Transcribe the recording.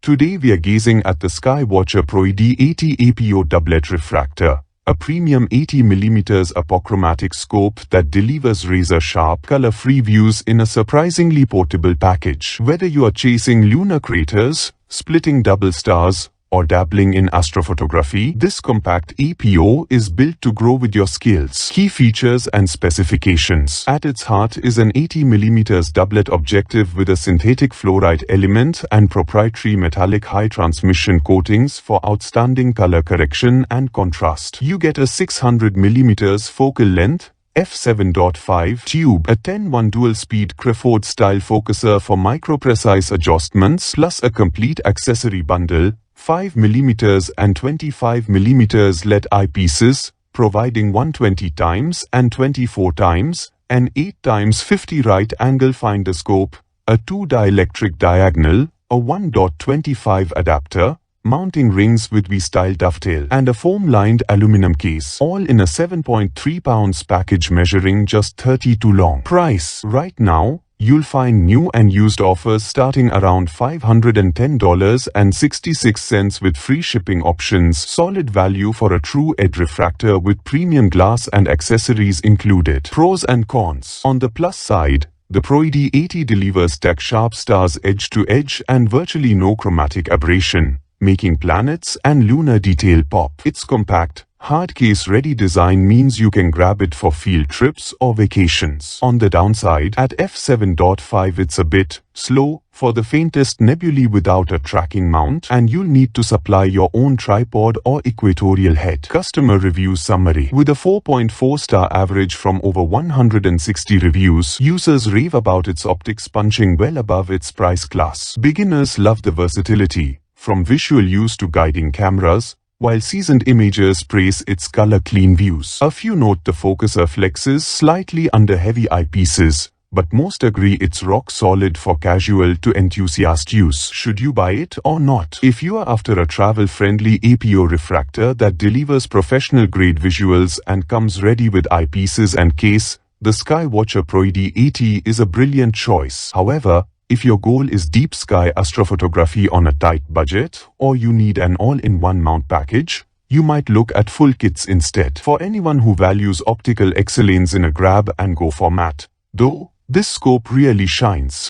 Today we are gazing at the Sky-Watcher EvoStar APO Doublet Refractor, a premium 80mm apochromatic scope that delivers razor-sharp, color-free views in a surprisingly portable package. Whether you are chasing lunar craters, splitting double stars, or dabbling in astrophotography, this compact APO is built to grow with your skills. Key features and specifications. At its heart is an 80mm doublet objective with a synthetic fluoride element and proprietary metallic high transmission coatings for outstanding color correction and contrast. You get a 600mm focal length, f7.5 tube, a 10:1 dual-speed Creford-style focuser for micro-precise adjustments, plus a complete accessory bundle, 5mm and 25mm LED eyepieces, providing 120x and 24x, an 8x50 right-angle finder scope, a 2 dielectric diagonal, a 1.25 adapter, mounting rings with V-style dovetail, and a foam-lined aluminum case, all in a 7.3 pounds package measuring just 32 long. Price. Right now, you'll find new and used offers starting around $510.66 with free shipping options. Solid value for a true edge refractor with premium glass and accessories included. Pros and cons. On the plus side, the EvoStar delivers tech-sharp stars edge-to-edge and virtually no chromatic aberration, making planets and lunar detail pop. Its compact, hard case-ready design means you can grab it for field trips or vacations. On the downside, at f7.5 it's a bit slow for the faintest nebulae without a tracking mount, and you'll need to supply your own tripod or equatorial head. Customer review summary. With a 4.4-star average from over 160 reviews, users rave about its optics punching well above its price class. Beginners love the versatility, from visual use to guiding cameras, while seasoned imagers praise its color-clean views. A few note the focuser flexes slightly under heavy eyepieces, but most agree it's rock solid for casual to enthusiast use. Should you buy it or not? If you are after a travel-friendly APO refractor that delivers professional-grade visuals and comes ready with eyepieces and case, the Sky-Watcher EvoStar is a brilliant choice. However, if your goal is deep sky astrophotography on a tight budget, or you need an all-in-one mount package, you might look at full kits instead. For anyone who values optical excellence in a grab-and-go format, though, this scope really shines.